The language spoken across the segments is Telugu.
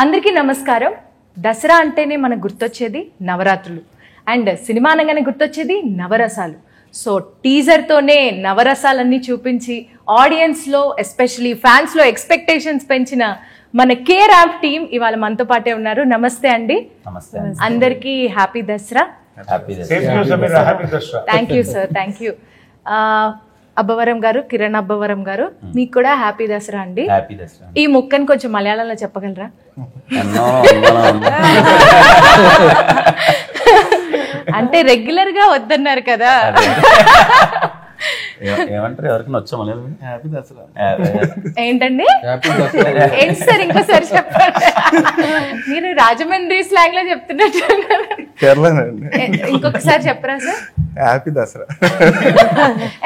అందరికీ నమస్కారం. దసరా అంటేనే మనకు గుర్తొచ్చేది నవరాత్రులు అండ్ సినిమా అనగానే గుర్తొచ్చేది నవరసాలు. సో టీజర్తోనే నవరసాలన్నీ చూపించి ఆడియన్స్లో ఎస్పెషలీ ఫ్యాన్స్లో ఎక్స్పెక్టేషన్స్ పెంచిన మన కే ర్యాంప్ టీం ఇవాళ మనతో పాటే ఉన్నారు. నమస్తే అండి. అందరికీ happy Dasara. Thank you sir, thank you. Abbavaram గారు, కిరణ్ అబ్బవరం గారు, మీకు కూడా హ్యాపీ దసరా అండి. ఈ ముక్కని కొంచెం మలయాళంలో చెప్పగలరా? అంటే రెగ్యులర్ గా వద్దన్నారు కదా. ఏమంటారు ఎవరికైనా వచ్చా మలయాళం? హ్యాపీ దసరా ఏంటండి? ఏంటి సార్ ఇంకోసారి చెప్పండి. మీరు రాజమండ్రి స్లాంగ్ లో చెప్తున్నట్టు. ఇంకొకసారి చెప్పరా sir? Happy Dasara.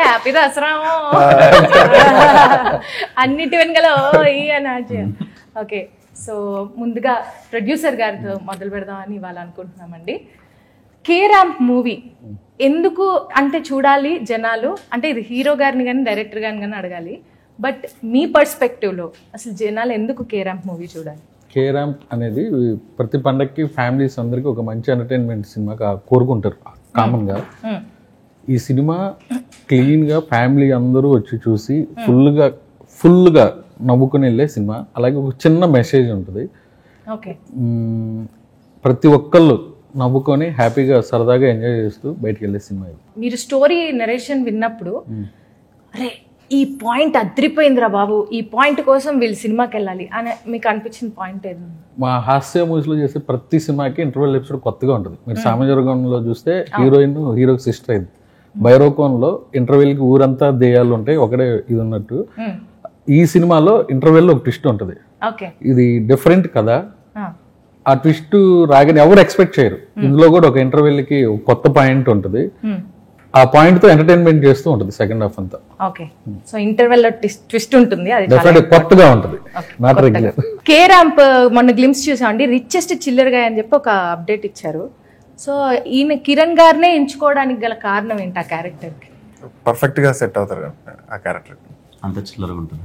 Happy Dasara అన్నిటి వెనకాల ఓకే. సో ముందుగా ప్రొడ్యూసర్ గారితో మొదలు పెడదామని ఇవాళ అనుకుంటున్నామండి. కే ర్యాంప్ మూవీ ఎందుకు అంటే చూడాలి జనాలు, అంటే ఇది హీరో గారిని కానీ డైరెక్టర్ గారిని కానీ అడగాలి, బట్ మీ పర్స్పెక్టివ్లో అసలు జనాలు ఎందుకు కే ర్యాంప్ మూవీ చూడాలి? కే ర్యాంప్ అనేది ప్రతి పండగకి ఫ్యామిలీస్ అందరికి ఒక మంచి ఎంటర్టైన్మెంట్ సినిమా కోరుకుంటారు కామన్గా. ఈ సినిమా క్లీన్గా ఫ్యామిలీ అందరూ వచ్చి చూసి ఫుల్గా నవ్వుకుని వెళ్ళే సినిమా. అలాగే ఒక చిన్న మెసేజ్ ఉంటుంది. ఓకే, ప్రతి ఒక్కళ్ళు నవ్వుకొని హ్యాపీగా సరదాగా ఎంజాయ్ చేస్తూ బయటకు వెళ్ళే సినిమా ఇది. మీరు స్టోరీ నరేషన్ విన్నప్పుడు అరే ఈ పాయింట్ అదిరిపోయిందిరా బాబు, ఈ పాయింట్ కోసం వీళ్ళు సినిమాకి వెళ్ళాలి అని మీకు అనిపించిన పాయింట్ ఏది? మా హాస్య మూవీస్లో చేసే ప్రతి సినిమాకి ఇంటర్వెల్ ఎపిసోడ్ కొత్తగా ఉంటుంది. మీరు సామజవర్గంలో చూస్తే హీరోయిన్ హీరోకి సిస్టర్ అయింది. భైరవకోన్లో ఇంటర్వెల్కి ఊరంతా దేయాలు ఉంటాయి, ఒకటే ఇది ఉన్నట్టు. ఈ సినిమాలో ఇంటర్వెల్లో ఒక ట్విస్ట్ ఉంటుంది. ఇది డిఫరెంట్ కదా. ఆ ట్విస్ట్ రాగానే ఎవరు ఎక్స్పెక్ట్ చేయరు. ఇందులో కూడా ఒక ఇంటర్వెల్కి కొత్త పాయింట్ ఉంటుంది. ఆ పాయింట్ తో ఎంటర్టైన్మెంట్ చేస్తూ ఉంటుంది సెకండ్ హాఫ్ అంతా. ఓకే, సో ఇంటర్వెల్ లో ట్విస్ట్ ఉంటుంది, అది కొత్తగా ఉంటుంది, నాట్ రెగ్యులర్. కే ర్యాంప్ మొన్న గ్లిమ్స్ చూసామండి, రిచెస్ట్ చిల్లర్ గా అని చెప్పి ఒక అప్డేట్ ఇచ్చారు. సో ఈయన కిరణ్ గారినే ఎంచుకోవడానికి గల కారణం ఏంటి? ఆ క్యారెక్టర్ కి పర్ఫెక్ట్ గా సెట్ అవుతారు ఆ క్యారెక్టర్. అంత చిల్లరగా ఉంటుంది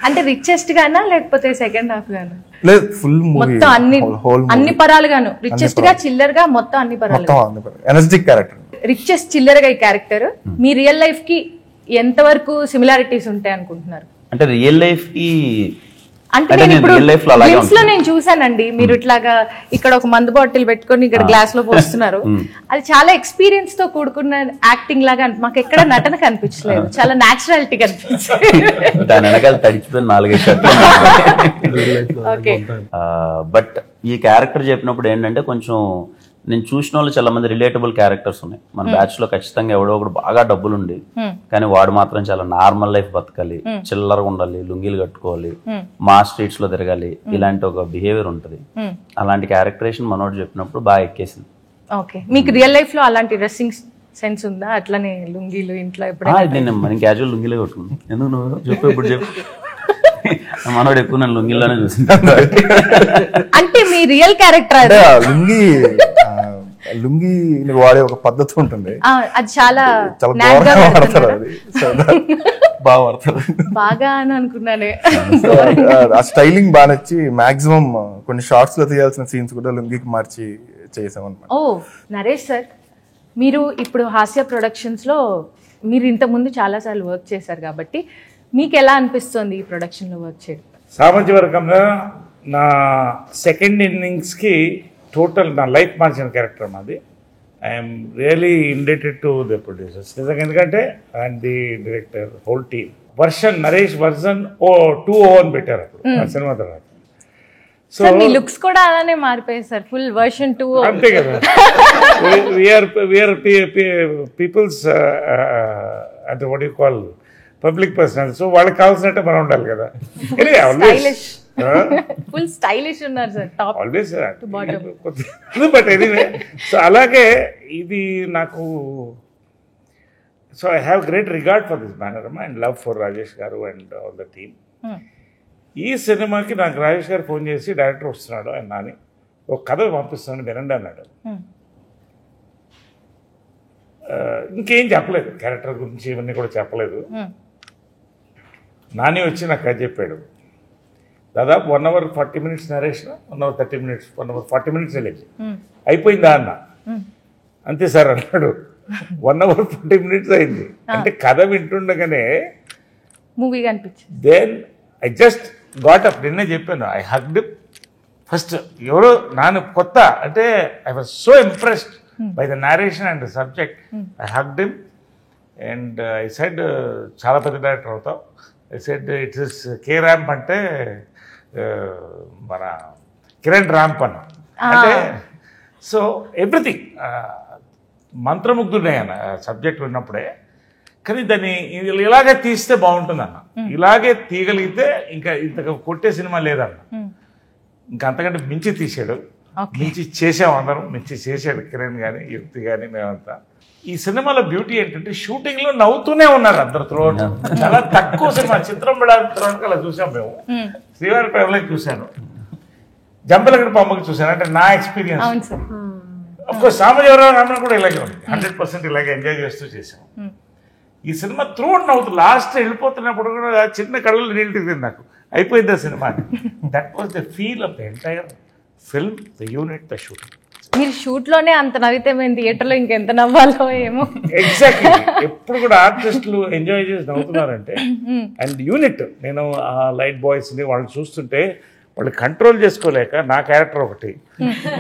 అంటే రిచెస్ట్ గానా లేకపోతే సెకండ్ హాఫ్ గానా? లేదు, ఫుల్ మూవీ మొత్తం అన్ని పరాలుగాను రిచెస్ట్ గా చిల్లర్ గా మొత్తం అన్ని పరాలు ఎనర్జెటిక్ క్యారెక్టర్. రిచెస్ట్ చిల్లర్ గా ఈ క్యారెక్టర్ మీ రియల్ లైఫ్ కి ఎంత వరకు సిమిలారిటీస్ ఉంటాయి అనుకుంటున్నారు? అంటే రియల్ లైఫ్ కి అంటే నేను ఇప్పుడు గ్లిమ్స్ లో నేను చూసానండి, మీరు ఇట్లాగా ఇక్కడ ఒక మందు బాటిల్ పెట్టుకొని ఇక్కడ గ్లాస్ లో పోస్తున్నారు. అది చాలా ఎక్స్పీరియన్స్ తో కూడుకున్న యాక్టింగ్ లాగా మాకు ఎక్కడ నటన కనిపించలేదు, చాలా నాచురాలిటీ కనిపించింది. దాని వెనకాల తడిచిపోయిన 4-5 షర్ట్లు. బట్ ఈ క్యారెక్టర్ చెప్పినప్పుడు ఏంటంటే కొంచెం నేను చూసిన వాళ్ళు చాలా మంది రిలేటబుల్ క్యారెక్టర్స్ ఉన్నాయి. మన బ్యాచ్ లో ఖచ్చితంగా ఎవడో ఒకడు బాగా డబ్బులుండి కానీ వాడు మాత్రం చాలా నార్మల్ లైఫ్ బతకాలి, చిల్లరగా ఉండాలి, లుంగీలు కట్టుకోవాలి, మా స్ట్రీట్స్ లో తిరగాలి, ఇలాంటి ఒక బిహేవియర్ ఉంటుంది. అలాంటి క్యారెక్టరేషన్ మనోడు చెప్పినప్పుడు బాగా ఎక్కేసింది. ఓకే, మీకు రియల్ లైఫ్ లో అలాంటి డ్రెస్సింగ్ సెన్స్ ఉందా? అట్లనే లుంగీలు ఇంట్లో ఎప్పుడైనా? నేను క్యాజువల్ లుంగీలే కట్టుకున్నాను. ఎందుకు నువ్వు చెప్పు, ఇప్పుడు చెప్పు. మనోడు ఎక్కువ నన్ను లుంగిలోనే చూసింది. అంటే మీ రియల్ క్యారెక్టర్ లుంగి వాడే ఒక పద్ధతి ఉంటుంది, అది చాలా బాగా అని అనుకున్నానే. ఆ స్టైలింగ్ బాగా నచ్చి మాక్సిమం కొన్ని షార్ట్స్ లో తీయాల్సిన సీన్స్ కూడా లుంగికి మార్చి చేసామన్నమాట. ఓ నరేష్ సార్, మీరు ఇప్పుడు హాస్య ప్రొడక్షన్స్ లో మీరు ఇంతకుముందు చాలా సార్లు వర్క్ చేశారు కాబట్టి మీకు ఎలా అనిపిస్తుంది ఈ ప్రొడక్షన్ లో వర్క్ చేయడం? సామంతవర్గంలో నా సెకండ్ ఇన్నింగ్స్ కి టోటల్ నా లైఫ్ మార్చిన క్యారెక్టర్ మాది. I'm really indebted to the producers నిజంగా, ఎందుకంటే and the director whole team. Naresh version 201 పెట్టారు అప్పుడు ఆ సినిమా తర్వాత. సో మీ లుక్స్ కూడా అలానే మారిపోయాయి సార్, ఫుల్ వర్షన్ 2. అంతే కదా, వీఆర్ పీపుల్స్ అంటే what you call public personal. So వాళ్ళకి కావాల్సినట్టే మనం ఉండాలి కదా. ఫుల్ స్టైలిష్ ఉన్నారు sir, top always to bottom. But anyway, so అలాగే ఇది నాకు, so I have great regard for this Manorama and love for Rajesh garu and all the team. ఈ సినిమాకి నాకు రాజేష్ గారు ఫోన్ చేసి డైరెక్టర్ వస్తున్నాడు ఆయన నాని, ఒక కథ పంపిస్తున్నాడు వినండి అన్నాడు. ఇంకేం చెప్పలేదు, క్యారెక్టర్ గురించి ఇవన్నీ కూడా చెప్పలేదు. నాని వచ్చి నాకు కథ చెప్పాడు. దాదాపు 1 hour 40 minutes narration, 1 hour 30 minutes, 1 hour 40 minutes వెళ్ళేది. అయిపోయిందా అన్న, అంతే సార్ అన్నాడు. 1 hour 40 minutes అయింది. అంటే కథ వింటుండగానే మూవీ కనిపించింది. Then I just got up. నిన్నే చెప్పాను, ఐ హగ్డ్ ఫస్ట్. ఎవరో నాన్న కొత్త అంటే I was so impressed by the narration and the subject. I hugged him and I said చాలా పెద్ద డైరెక్టర్ అవుతావు. I said it's is K ramp అంటే మన కిరణ్ ర్యాంప్ అన్న. అంటే సో ఎవ్రీథింగ్ మంత్రముగ్ధుడయ్యాను సబ్జెక్ట్ విన్నప్పుడే. కానీ దాన్ని ఇలాగే తీస్తే బాగుంటుందన్న, ఇలాగే తీయగలిగితే ఇంకా ఇంత కొట్టే సినిమా లేదన్న. ఇంకా అంతకంటే మించి తీసాడు, మించి చేసాం అందరం, మించి చేసాడు కిరణ్ కానీ యుక్తి కానీ మేమంతా. ఈ సినిమాలో బ్యూటీ ఏంటంటే షూటింగ్ లో నవ్వుతూనే ఉన్నారు అందరు త్రోట్. చాలా తక్కువ సినిమా, చిత్రం పడాలి అలా చూసాం మేము. శ్రీవారి ప్రేమలో చూశాను, జంపలగడ బొమ్మకి చూశాను. అంటే నా ఎక్స్పీరియన్స్. అఫ్కోర్స్ సామజీవరావు రామన్ కూడా ఇలాగే ఉంది, 100% ఇలాగే ఎంజాయ్ చేస్తూ చేసాం. ఈ సినిమా త్రోట్ నవ్వుతూ లాస్ట్ వెళ్ళిపోతున్నప్పుడు కూడా చిన్న కళ్ళలో నీళ్ళు తిరిగింది నాకు. అయిపోయింది ఆ cinema. That was the feel of the entire film, the unit, the shooting. మీరు షూట్ లోనే అంత నవ్వితే మేము థియేటర్ లో ఇంకెంత నవ్వాలో ఏమో. ఎగ్జాక్ట్లీ. ఎప్పుడు కూడా ఆర్టిస్టులు ఎంజాయ్ చేసి నవ్వుతున్నారంటే. అండ్ యూనిట్, నేను ఆ లైట్ బాయ్స్ ని వాళ్ళు చూస్తుంటే వాళ్ళు కంట్రోల్ చేసుకోలేక, నా క్యారెక్టర్ ఒకటి,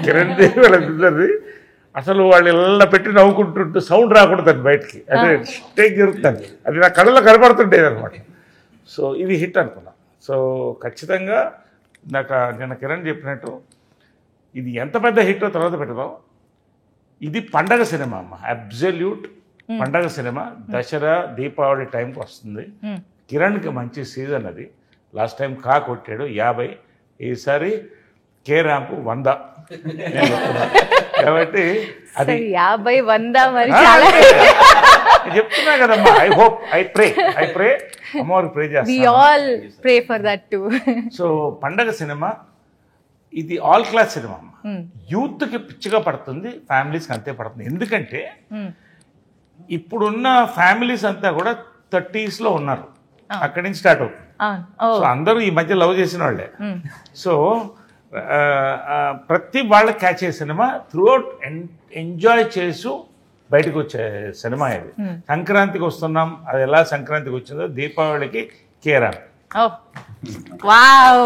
కిరణ్ దేవి వాళ్ళిద్దరిది, అసలు వాళ్ళు ఇలా పెట్టి నవ్వుకుంటుంటూ సౌండ్ రాకూడదు బయటికి, అదే స్టేజ్ జరుగుతుంది, అది నా కళ్ళలో కనపడుతుండేది అనమాట. సో ఇది హిట్ అనుకున్నా. సో ఖచ్చితంగా నాకు నిన్న కిరణ్ చెప్పినట్టు ఇది ఎంత పెద్ద హిట్ తర్వాత పెడదాం. ఇది పండగ సినిమా అమ్మ, అబ్జల్యూట్ పండగ సినిమా. దసరా దీపావళి టైంకి వస్తుంది. కిరణ్కి మంచి సీజన్ అది. లాస్ట్ టైం కా కొట్టాడు 50, ఈసారి కే ర్యాంపు 100. కాబట్టి అది 50, 100 మరి చాలా చెప్తున్నా కదమ్మా. ఐ హోప్, ఐ ప్రే అమ్మవారికి ప్రే we చేస్తాను. all pray for that too. So పండగ సినిమా ఇది ఆల్ క్లాస్ సినిమా అమ్మ. యూత్కి పిచ్చిగా పడుతుంది, ఫ్యామిలీస్కి అంతే పడుతుంది. ఎందుకంటే ఇప్పుడున్న ఫ్యామిలీస్ అంతా కూడా 30s లో ఉన్నారు, అక్కడి నుంచి స్టార్ట్ అవుతుంది. సో అందరూ ఈ మధ్య లవ్ చేసిన వాళ్ళే. సో ప్రతి వాళ్ళ క్యాచ్ అయ్యే సినిమా, త్రూఅవుట్ ఎంజాయ్ చేస్తూ బయటకు వచ్చే సినిమా ఇది. సంక్రాంతికి వస్తున్నాం, అది ఎలా సంక్రాంతికి వచ్చిందో దీపావళికి కేరా. Oh, wow!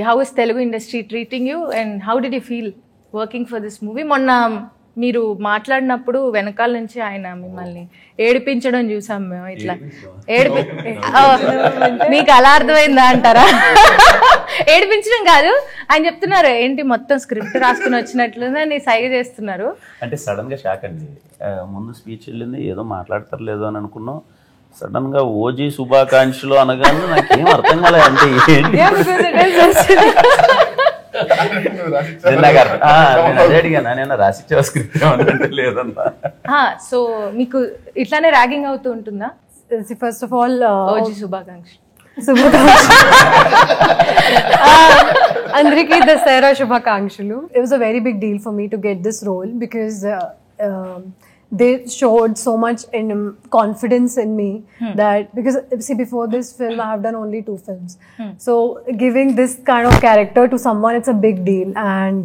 How is Telugu industry treating you and how did you feel working for this movie? మొన్న మీరు మాట్లాడినప్పుడు వెనకాల నుంచి ఆయన మిమ్మల్ని ఏడిపించడం చూసాం మేము. ఇట్లా మీకు అలా అర్థమైందా అంటారా? ఏడిపించడం కాదు, ఆయన చెప్తున్నారు ఏంటి మొత్తం స్క్రిప్ట్ రాసుకుని వచ్చినట్లుందని సైగ చేస్తున్నారు. అంటే సడన్ గా షాక్ అండి. ముందు స్పీచ్ వెళ్ళింది, ఏదో మాట్లాడతారు లేదో అని అనుకున్నాం. సడన్ గా ఓజీ శుభాకాంక్షలు అనగానే నాకేం అర్థం కాలేదు. అంటే ఏంటి అదే అడిగాను, నేను రాసిచ్చే స్క్రిప్ట్ అంటే లేదన్నా. సో మీకు ఇట్లానే ర్యాగింగ్ అవుతూ ఉంటుందా? ఫస్ట్ ఆఫ్ ఆల్ ఓజీ శుభాకాంక్షలు. అందరికీ దసరా శుభాకాంక్షలు. It was a very big deal for me to get this role because they showed so much confidence in me that, because see, before this film I have done only 2 films. So giving this kind of character to someone, it's a big deal, and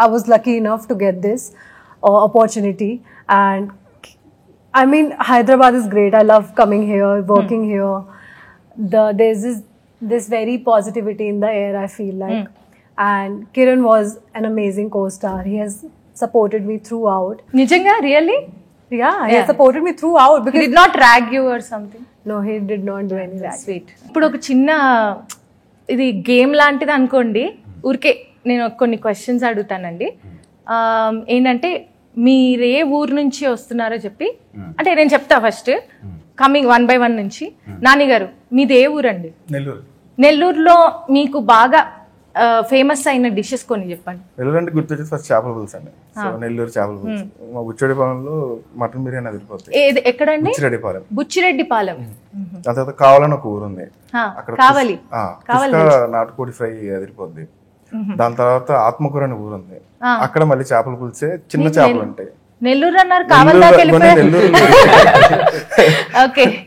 I was lucky enough to get this opportunity. And I mean, Hyderabad is great. I love coming here, working here. There's this very positivity in the air, I feel like. And Kiran was an amazing co-star. He has supported me throughout. నిజంగా really? Yeah, he has supported me throughout. He did not drag you or something? No, he did not do any drag. Sweet. ఇప్పుడు ఒక చిన్న ఇది గేమ్ లాంటిది అనుకోండి. ఊరికే నేను కొన్ని క్వశ్చన్స్ అడుగుతానండి. ఏంటంటే మీరు ఏ ఊరు నుంచి వస్తున్నారో చెప్పి, అంటే నేను చెప్తా ఫస్ట్ కమింగ్ 1 by 1 నుంచి. నాని గారు, మీది ఏ ఊరండి? నెల్లూరు. నెల్లూరులో మీకు బాగా ఫేమస్ అయిన డిషెస్ కొన్ని చెప్పండి. నెల్లూరు అంటే గుర్తొచ్చేది ఫస్ట్ చేపల పులుసు అండి. సో నెల్లూరు చేపల పులుసు. మా బుచ్చిరెడ్డిపాలెంలో మటన్ బిర్యానీ అదిరిపోతుంది. ఎక్కడండి? బుచ్చిరెడ్డిపాలెం. బుచ్చిరెడ్డిపాలెం. దాని తర్వాత కావాలని ఒక ఊరు ఉంది, అక్కడ కావాలి నాటుకోడి ఫ్రై అదిరిపోద్ది. దాని తర్వాత ఆత్మకూర అనే ఊరు ఉంది, అక్కడ మళ్ళీ చేపల పులిసే చిన్న చేపలు ఉంటాయి. నెల్లూరు అన్నారు, కావాలి దాకా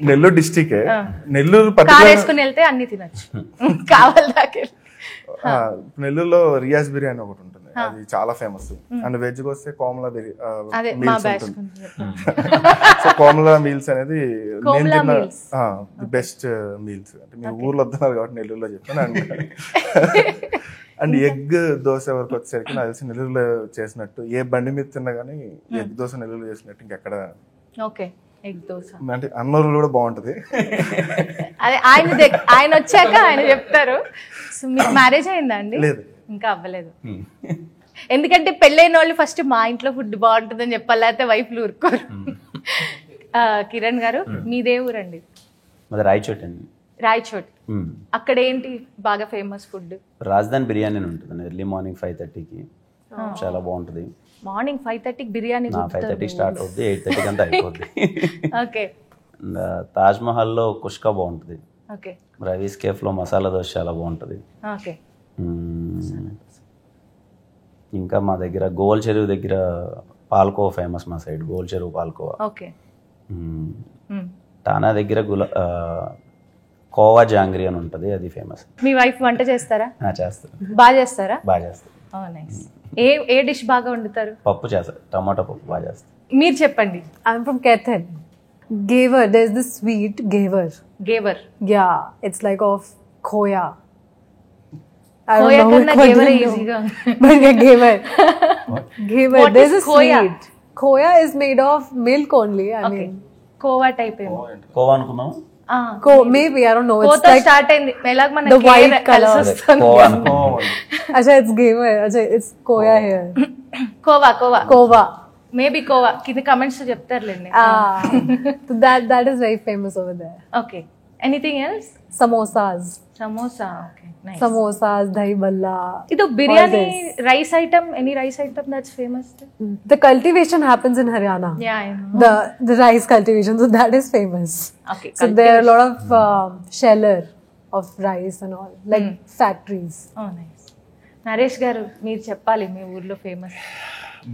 నెల్లూరు డిస్టిక్. నెల్లూరు కార్ వేసుకుని వెళ్తే అన్ని తినచ్చు. కావాలి దాకా నెల్లూరులో రియాజ్ బిర్యానీ ఒకటి ఉంటుంది, అది చాలా ఫేమస్. అండ్ వెజ్ వస్తే కోమలా అదే మా మీల్స్ బ్యాచ్ ఉంటుంది. సో కోమలా మీల్స్ అనేది నేను కోమలా తిన్న meals. The best meals. అంటే మీరు ఊర్లో వస్తున్నారు కాబట్టి నెల్లూరులో చెప్తాను. అండ్ ఎగ్ దోశ వరకు వచ్చేసరికి నాకు తెలిసి నెల్లూరులో చేసినట్టు ఏ బండి మీద తిన్నా కానీ ఎగ్ దోశ నెల్లూరులో చేసినట్టు ఇంకెక్కడ. ఓకే, ఎగ్ దోశ అంటే అన్నూరులో కూడా బాగుంటది. అదే ఆయన వచ్చాక ఆయన చెప్తారు. సో మీకు మ్యారేజ్ అయిందా అండి? లేదు. ఇంకా అవ్వలేదు. ఎందుకంటే పెళ్ళైన వాళ్ళు ఫస్ట్ మా ఇంట్లో ఫుడ్ బాగుంటుందని చెప్పాలి, లేకపోతే వైఫ్లు ఊరుకోరు. కిరణ్ గారు మీదే ఊరండి? అది రాయచోటి అండి. రాయచోటి. అక్కడ ఏంటి బాగా ఫేమస్ ఫుడ్? రాజధాని బిర్యానీ అని ఉంటుంది ఎర్లీ మార్నింగ్ 5:30కి, చాలా బాగుంటుంది. మార్నింగ్ 5:30కి బిర్యానీ 5:30 స్టార్ట్ అవుద్ది, 8:30 అంతా అయిపోద్ది. ఓకే. తాజ్ మహల్లో కుష్కా బాగుంటుంది, ఓకే. రవీస్ కేఫ్లో మసాలా దోశ చాలా బాగుంటుంది. ఓకే. ఇంకా మా దగ్గర గోల్ చెరువు దగ్గర పాల్కోవా ఫేమస్, మా సైడ్ గోల్ చెరువు పాల్కోవా. ఓకే. టానా దగ్గర కోవా జాంగ్రీ అని ఉంటుంది, అది ఫేమస్. మీ వైఫ్ వంట చేస్తారా? చేస్తారు. బాగా చేస్తారా? బాగా చేస్తారు. నైస్. ఏ డిష్ బాగా వండుతారు? పప్పు చేస్తారు, టమాటా పప్పు బాగా చేస్తారు. మీరు చెప్పండి. I'm from Kethen. Gaver, there's this sweet gaver. Gave our. Yeah, it's like of khoya. I Khoya don't know కన్నా what గేవరే you know. ఈజీగా ఉంది. But yeah, gaver. Gaver, What there's is a khoya? sweet. Khoya is made of milk only. I okay. mean, khoa type ఏమో. కోవా అనుకున్నాం. maybe, I don't know. It's కోతో like start అయింది మెల్లగా మన the white color. కోవా అనుకున్నాం. Acha, it's gaver. Acha, it's khoya here. Khoa. Khoa Kova. Maybe khoa. కింద కమెంట్స్ చెప్తారులేండి. So that is very famous over there. Okay. Anything else? Samosas. Samosa. Okay, nice. Samosas, dahi balla. ఇది biryani all this. Rice item. Any rice item that's famous? The cultivation happens in Haryana. Yeah, I know. The rice cultivation, so that is famous. Okay. So there are a lot of sheller of rice and all, like factories. Oh nice. Naresh గారు మీరు చెప్పాలి మీ ఊర్లో ఫేమస్.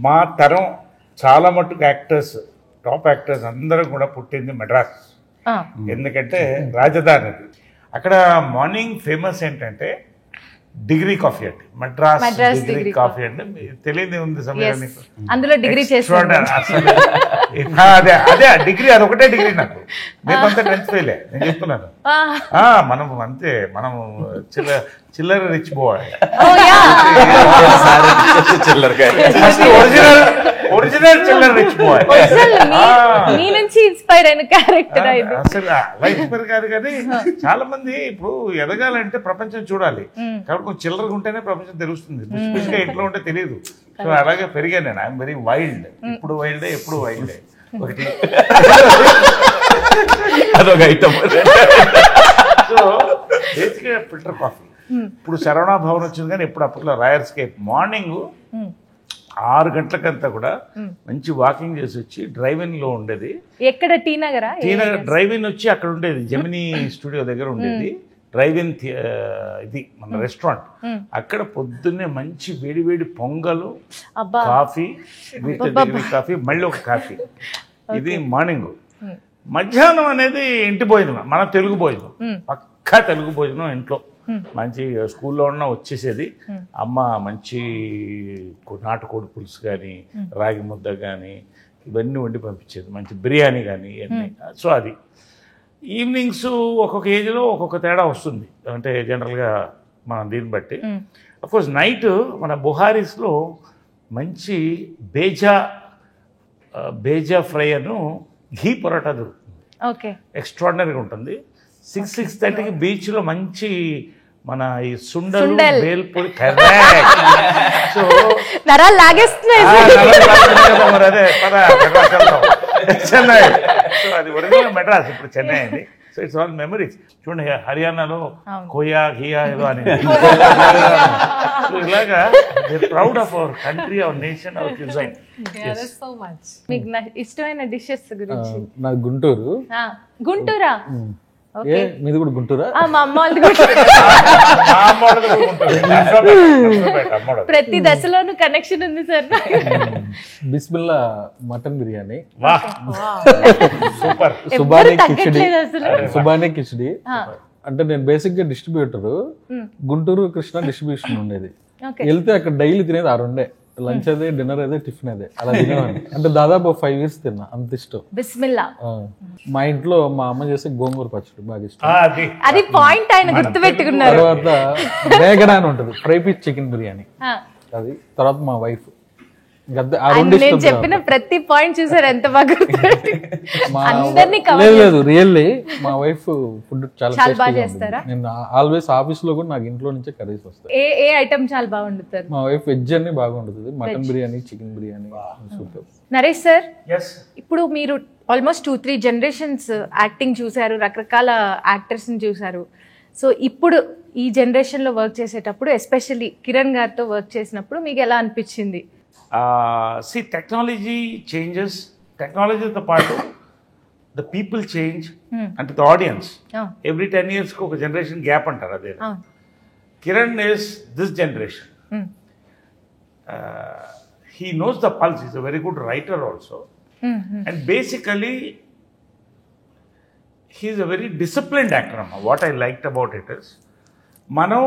మా తరం చాలా మట్టుకు యాక్టర్స్, టాప్ యాక్టర్స్ అందరూ కూడా పుట్టింది మెడ్రాస్. ఎందుకంటే రాజధాని అది. అక్కడ మార్నింగ్ ఫేమస్ ఏంటంటే డిగ్రీ కాఫీ అండి. మద్రాస్ డిగ్రీ కాఫీ అంటే తెలియదు ఉంది సమయాన్ని. అందులో డిగ్రీ చేస్తాను. అదే అదే డిగ్రీ, అదొకటే డిగ్రీ నాకు. మేమంతా 10th ఫెయిలే, నేను చెప్తున్నాను. మనం అంతే, మనం చిల్లర రిచ్ బాయ్. ఒరిజినల్ చిల్లర రిచ్ బాయ్. మీ నుంచి ఇన్స్పైర్ అయిన క్యారెక్టర్ ఇది. అసలు అలా ఇన్స్పైర్ కాదు, కానీ చాలా మంది ఇప్పుడు ఎదగాలంటే ప్రపంచం చూడాలి కాబట్టి కొంచెం చిల్లరగా ఉంటేనే ప్రపంచం తెలుస్తుంది. బుష్గా ఇంట్లో ఉంటే తెలియదు. సో అలాగే పెరిగాను నేను. I'm very wild. ఇప్పుడు వైల్డే, ఎప్పుడు వైల్డే. ఒకటి అదొక ఐటమ్. సో బేసిక్గా ఫిల్టర్ కాఫీ. ఇప్పుడు శరవణ భవన్ వచ్చింది, కానీ ఎప్పుడు అప్పట్లో రాయర్స్కేప్ మార్నింగ్ 6 గంటలకంతా కూడా మంచి వాకింగ్ చేసి వచ్చి డ్రైవింగ్ లో ఉండేది. ఎక్కడ? టీ నగర్ డ్రైవింగ్ వచ్చి అక్కడ ఉండేది, జెమినీ స్టూడియో దగ్గర ఉండేది డ్రైవింగ్ ఇది మన రెస్టారెంట్. అక్కడ పొద్దున్నే మంచి వేడి వేడి పొంగలు, కాఫీ, డిగ్రీ కాఫీ, మళ్ళీ ఒక కాఫీ. ఇది మార్నింగ్. మధ్యాహ్నం అనేది ఇంటి భోజనం, మన తెలుగు భోజనం, పక్కా తెలుగు భోజనం. ఇంట్లో మంచి స్కూల్లో ఉన్న వచ్చేసేది. అమ్మ మంచి నాటుకోడి పులుసు కానీ, రాగి ముద్ద కానీ ఇవన్నీ వండి పంపించేది, మంచి బిర్యానీ కానీ ఇవన్నీ. సో అది ఈవినింగ్స్ ఒక్కొక్క ఏజ్లో ఒక్కొక్క తేడా వస్తుంది. అంటే జనరల్గా మనం దీన్ని బట్టి. అఫ్కోర్స్ నైట్ మన బుహారీస్లో మంచి బేజా ఫ్రై అను ఘీ పరోటా దొరుకుతుంది. ఓకే. ఎక్స్ట్రాడినరీగా ఉంటుంది. 6-6:30కి బీచ్లో మంచి మన ఈ సుండలు బేల్పూరి. సో నరాలు లాగేస్తున్నాయి. మరి అదే చెన్నై. సో అది ఒరిజినల్ మెడ్రాస్, ఇప్పుడు చెన్నై అయింది. So it's all memories. చూడండి హర్యానాలో కోయా ఘియా ఏదో అని. సో ఇలాగా proud of our country, our nation, our cuisine. So much. మీకు ఇష్టమైన డిషెస్ గురించి? నాకు గుంటూరు. గుంటూరా? ఏ మీది కూడా గుంటూరా? మా అమ్మ వాళ్ళది ప్రతి దశలోనూ కనెక్షన్ ఉంది sir. Bismillah mutton biryani, super. Subhani khichdi, అంటే నేను బేసిక్గా డిస్ట్రిబ్యూటర్, గుంటూరు కృష్ణ డిస్ట్రిబ్యూషన్ ఉండేది. Okay. వెళ్తే అక్కడ డైలీ తినేది 6 ఉండే, లంచ్ అదే, డిన్నర్ అదే, టిఫిన్ అదే, అలా తినేవాడిని. అంటే దాదాపు 5 years తిన్నా, అంత ఇష్టం. బిస్మిల్లా. మా ఇంట్లో మా అమ్మ చేసే గోంగూర పచ్చడి బాగా ఇష్టం. అది అది పాయింట్ ఆయన గుర్తు పెట్టుకున్నారు. తర్వాత వేగడా అని ఉంటుంది, ఫ్రై పీస్ చికెన్ బిర్యానీ, అది. తర్వాత మా వైఫ్, నేను చెప్పిన ప్రతి పాయింట్ చూసారు ఎంత బాగా అందరినీ లేదు రియల్లీ మా వైఫ్ ఫుడ్ చాలా చాలా బాగా tasty గా చేస్తారా? ఉంటుంది. నేను ఆల్వేస్ ఆఫీస్ లో కూడా నాకు ఇంట్లో నుంచే కర్రీస్ వస్తాయి. ఏ ఐటమ్ చాలా బాగుండుతారు? మా వైఫ్ వెజ్ అన్ని బాగుంటుంది, mutton biryani, chicken biryani, super. Naresh sir, yes ఇప్పుడు మీరు ఆల్మోస్ట్ 2-3 generations యాక్టింగ్ చూసారు, రకరకాల యాక్టర్స్ ని చూసారు. సో ఇప్పుడు ఈ జనరేషన్ లో వర్క్ చేసేటప్పుడు, ఎస్పెషల్లీ కిరణ్ గారితో వర్క్ చేసినప్పుడు మీకు ఎలా అనిపించింది? సి టెక్నాలజీ చేంజెస్, టెక్నాలజీతో పాటు ద పీపుల్ చేంజ్ అంటే ద ఆడియన్స్. ఎవ్రీ 10 years ఒక జనరేషన్ గ్యాప్ అంటారు, అదే. Kiran is this generation. He knows the pulse, is a very good writer also, and basically he's a very disciplined actor అమ్మ. What I liked about it is, మనం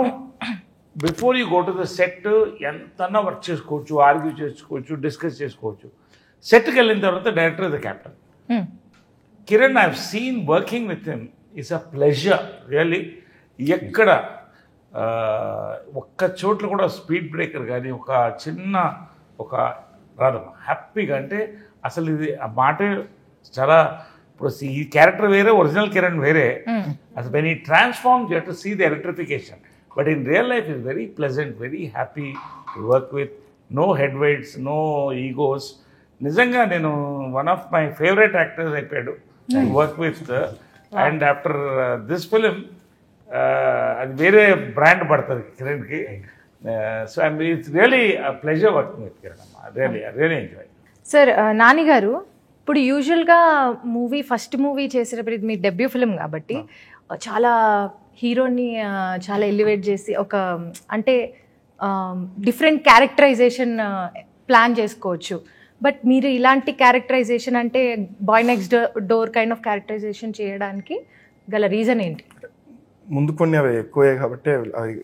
before you go to the set ఎంతన్నా వర్క్ చేసుకోవచ్చు, ఆర్గ్యూ చేసుకోవచ్చు, డిస్కస్ చేసుకోవచ్చు. సెట్కి వెళ్ళిన తర్వాత director is the captain. Kiran, I have seen working with him, it's a pleasure really. ఎక్కడ ఒక్క చోట్ల కూడా స్పీడ్ బ్రేకర్ కానీ ఒక చిన్న ఒక రాదమ్మా, హ్యాపీగా. అంటే అసలు ఇది ఆ మాట చాలా, ఇప్పుడు ఈ క్యారెక్టర్ వేరే, ఒరిజినల్ కిరణ్ వేరే. అసలు వెన్ ఈ transform you have to see the electrification. But in real life, is very pleasant, very happy to work with. No headweights, no egos. నిజంగా నేను one of my favourite actors అయిపోయాడు to work with. And after this film అది వేరే బ్రాండ్ పడుతుంది కిరణ్కి. So it's really pleasure working with Kiran. Really enjoy. Sir, Nani garu, ఇప్పుడు యూజువల్గా ఫస్ట్ మూవీ చేసేటప్పుడు, ఇది మీ డెబ్యూ ఫిలిం కాబట్టి చాలా హీరోని చాలా ఎలివేట్ చేసి ఒక అంటే డిఫరెంట్ క్యారెక్టరైజేషన్ ప్లాన్ చేసుకోవచ్చు. బట్ మీరు ఇలాంటి క్యారెక్టరైజేషన్ అంటే boy next door kind of characterisation చేయడానికి గల రీజన్ ఏంటి? ముందు కొన్ని అవి ఎక్కువే కాబట్టి అవి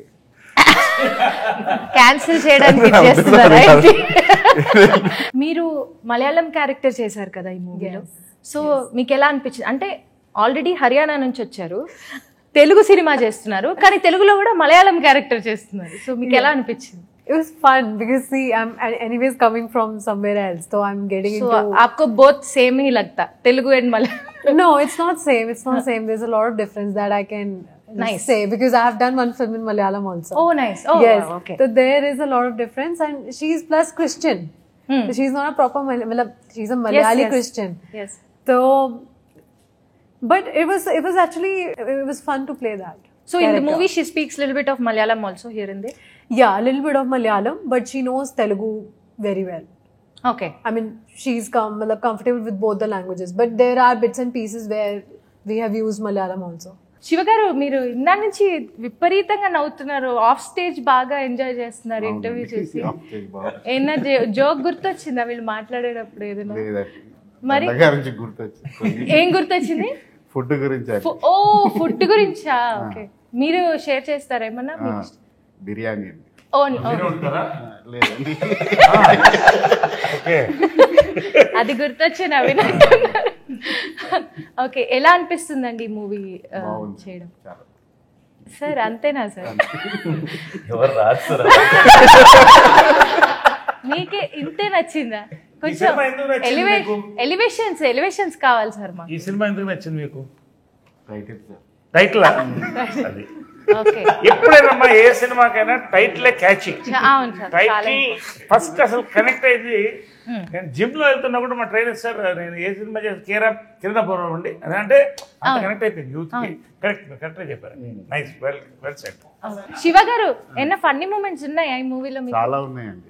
క్యాన్సిల్ చేయడానికి చేస్తున్నారా? మీరు మలయాళం క్యారెక్టర్ చేశారు కదా ఈ మూవీలో. సో మీకు ఎలా అనిపించింది? అంటే ఆల్రెడీ హర్యానా నుంచి వచ్చారు, తెలుగు సినిమా చేస్తున్నారు, కానీ తెలుగులో కూడా మలయాళం క్యారెక్టర్ చేస్తున్నారు. సో మీకు ఎలా అనిపించింది? It was fun because see, I'm anyways coming from somewhere else, so I'm getting So into. आपको both same ही लगता, Telugu and Malayalam? No, it's not same. It's not same. There's a lot of difference that I can say because I have done one film in Malayalam also. Oh, nice. Oh, yes. wow, okay. So there is a lot of difference, and she's plus Christian. So she's not a proper she's a Malayali yes. Christian. Yes. So, but it was actually it was fun to play that. So in the movie she speaks a little bit of Malayalam also here and there? Yeah, a little bit of Malayalam, but she knows Telugu very well. Okay. I mean, she's comfortable with both the languages, but there are bits and pieces where we have used Malayalam also. శివగారు, మీరు ఇందా నుంచి విపరీతంగా నవ్వుతున్నారు, ఆఫ్ స్టేజ్ బాగా ఎంజాయ్ చేస్తున్నారు ఇంటర్వ్యూ చేసి. ఏమన్నా జోక్ గుర్తొచ్చిందా వీళ్ళు మాట్లాడేటప్పుడు? ఏదైనా మరి ఏం గుర్తొచ్చింది? ఫుడ్ గురించి. ఓ, ఫుడ్ గురించా? ఓకే, మీరు షేర్ చేస్తారా ఏమన్నా? బిర్యానీ. ఓ, లేదండి. అది గుర్తొచ్చి నవ్వినట్టు. ఓకే, ఎలా అనిపిస్తుందండి ఈ మూవీ చేయడం? సార్ అంతేనా సార్? ఎవరు రాదు సార్. మీకే ఇంతే నచ్చిందా? కొంచెం ఎలివేషన్స్ కావాలి సార్ మాకు. ఈ సినిమా ఎందుకు నచ్చింది మీకు? టైటిల్ అది. ఓకే, ఎప్పుడైనా ఏ సినిమాకైనా టైటిలే క్యాచింగ్. అవును సార్. టైటిల్ ఫస్ట్ అసలు కనెక్ట్ అయింది. నేను జిమ్ లో వెళ్తున్నప్పుడు మా ట్రైనర్ సార్, నేను ఏ సినిమా చేసి కిరణపురం అండి అని అంటే అంత కనెక్ట్ అయిపోయింది యూత్ కి. కరెక్ట్ చెప్పారు. Nice, well set. శివ గారు, ఏమన్నా ఫన్నీ మూమెంట్స్ ఉన్నాయా ఈ మూవీలో? చాలా ఉన్నాయండి.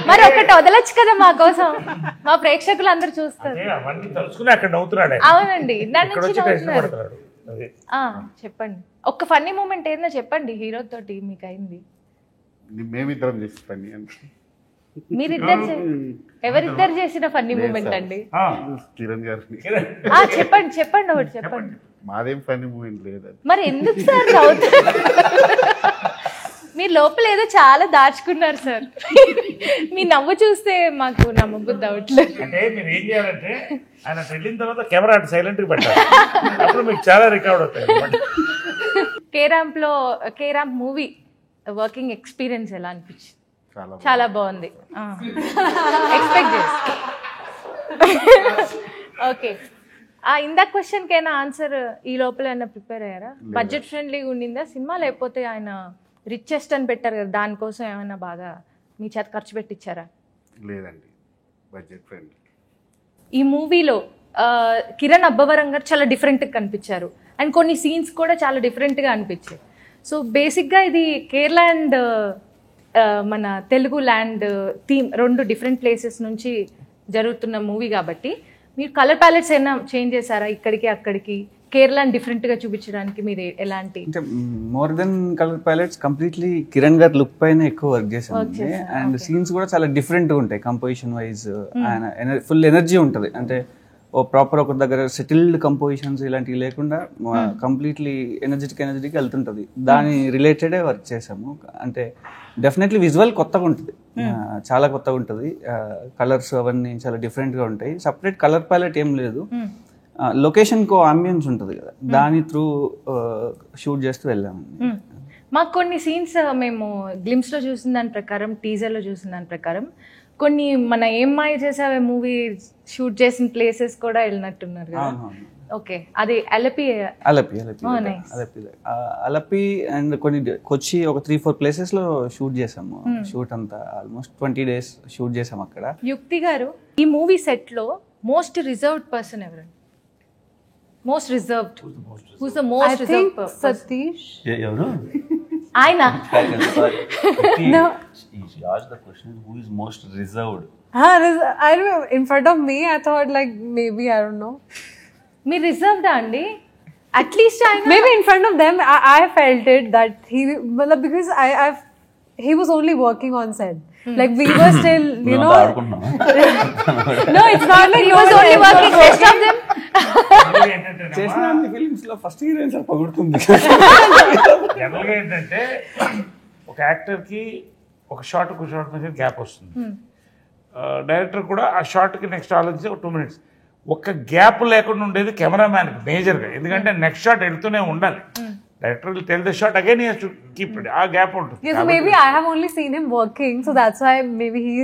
మరి ఒకటి వదలొచ్చు కదా మా కోసం, మా ప్రేక్షకులు అందరు చూస్తారు. అవన్నీ తలుచుకుని అక్కడ నవ్వుతున్నాడు. అవునండి, దాని నుంచి నవ్వుతున్నారు. పడుతున్నాడు. చెప్పండి, ఒక్క ఫన్నీ మూమెంట్ ఏదైనా చెప్పండి హీరో తోటి మీకు అయింది. మేమిద్దరం చేసి పని అంటే ఎవరిద్దరు చేసిన ఫన్నీ మూమెంట్ అండి? కిరణ్ గారిని. చెప్పండి ఒకటి చెప్పండి. మాదేం ఫనీ మూవీ లేదు. మరి ఎందుకు సార్ నవ్వుతారు? మీరు లోపల ఏదో చాలా దాచుకున్నారు సార్. మీ నవ్వు చూస్తే మాకు నమ్మబుద్ధి అవట్లేదు. అంటే మీరు ఏం చేయాలంటే ఆయన వెళ్ళిన తర్వాత కెమెరా అటు సైలెంట్గా పెట్టాలి, అప్పుడు మీకు చాలా రికార్డ్ అవుతాయి. కేరాంప్ మూవీ వర్కింగ్ ఎక్స్పీరియన్స్ ఎలా అనిపించింది? చాలా బాగుంది. ఎక్స్పెక్ట్ చేస్తా. ఓకే, ఇందాక క్వశ్చన్కి అయినా ఆన్సర్ ఈ లోపల ఏమైనా ప్రిపేర్ అయ్యారా? బడ్జెట్ ఫ్రెండ్లీగా ఉండిందా సినిమా, లేకపోతే ఆయన రిచెస్ట్ అని పెట్టారు కదా దానికోసం ఏమైనా బాగా మీ చేత ఖర్చు పెట్టించారా? లేదండి, బడ్జెట్ ఫ్రెండ్లీ. ఈ మూవీలో కిరణ్ అబ్బవరం గారు చాలా డిఫరెంట్గా కనిపించారు అండ్ కొన్ని సీన్స్ కూడా చాలా డిఫరెంట్గా అనిపించాయి. సో బేసిక్గా ఇది కేరళ అండ్ మన తెలుగు ల్యాండ్ థీమ్ రెండు డిఫరెంట్ ప్లేసెస్ నుంచి జరుగుతున్న మూవీ కాబట్టి మీరు కలర్ ప్యాలెట్స్ ఏమైనా చేంజ్ చేశారా ఇక్కడికి అక్కడికి? కేరళని డిఫరెంట్గా చూపించడానికి మీరు ఎలాంటి? అంటే more than colour palettes, completely Kiran గారి లుక్ పైన ఎక్కువ వర్క్ చేసాము. అండ్ సీన్స్ కూడా చాలా డిఫరెంట్గా ఉంటాయి కంపోజిషన్ వైజ్. ఫుల్ ఎనర్జీ ఉంటుంది. అంటే ఓ ప్రాపర్ ఒక దగ్గర సెటిల్డ్ కంపోజిషన్స్ ఇలాంటివి లేకుండా కంప్లీట్లీ ఎనర్జెటిక్ వెళ్తుంటుంది. దాని రిలేటెడే వర్క్ చేసాము. అంటే డెఫినెట్లీ విజువల్ కొత్తగా ఉంటుంది, చాలా కొత్తగా ఉంటుంది. కలర్స్ అవన్నీ చాలా డిఫరెంట్గా ఉంటాయి. సపరేట్ కలర్ ప్యాలెట్ ఏం లేదు. లొకేషన్కో అంబియన్స్ ఉంటుంది కదా, దాని త్రూ షూట్ చేస్తూ వెళ్ళాము. మాకు కొన్ని సీన్స్ మేము గ్లిమ్స్లో చూసిన దాని ప్రకారం, టీజర్లో చూసిన దాని ప్రకారం కొన్ని మన ఏం మాయ చేసావే మూవీ షూట్ చేసిన ప్లేసెస్ కూడా వెళ్ళినట్టున్నారు కదా. ఓకే, అది అలపి అండ్ కొన్ని కొచ్చి ఒక 3-4 ప్లేసెస్ లో షూట్ చేసాము. షూట్ అంతా ఆల్మోస్ట్ 20 days షూట్ చేసాము అక్కడ. యుక్తి గారు, ఈ మూవీ సెట్ లో మోస్ట్ రిజర్వ్డ్ పర్సన్ ఎవరు? Most reserved, who's the most reserved person? Satish. ఎవరు ఆయన? No. She asked the question, who is most reserved? I don't know. In front of me, I thought like maybe I don't know. మీరు రిజర్వ్డా అండి? అట్లీస్ట్ ఆయన Maybe in front of them, I felt it that because he was only working on set. Like we were still, you know. No, it's not like he was only working. Rest of them. చేసిన అన్ని ఫిలిమ్స్ లో ఫస్ట్ హీరోయిన్ సార్ పగుడుతుంది. జనరల్గా ఏంటంటే ఒక యాక్టర్కి ఒక షార్ట్ మధ్య గ్యాప్ వస్తుంది. డైరెక్టర్ కూడా ఆ షార్ట్కి నెక్స్ట్ ఆలోచించి ఒక 2 minutes. ఒక్క గ్యాప్ లేకుండా ఉండేది కెమెరామ్యాన్కి మేజర్గా. ఎందుకంటే నెక్స్ట్ షాట్ వెళ్తూనే ఉండాలి. Director will tell the shot again, he has to keep it. ఆ గ్యాప్ ఉంటుంది. Yeah, so maybe I have only seen him working, so that's why maybe he,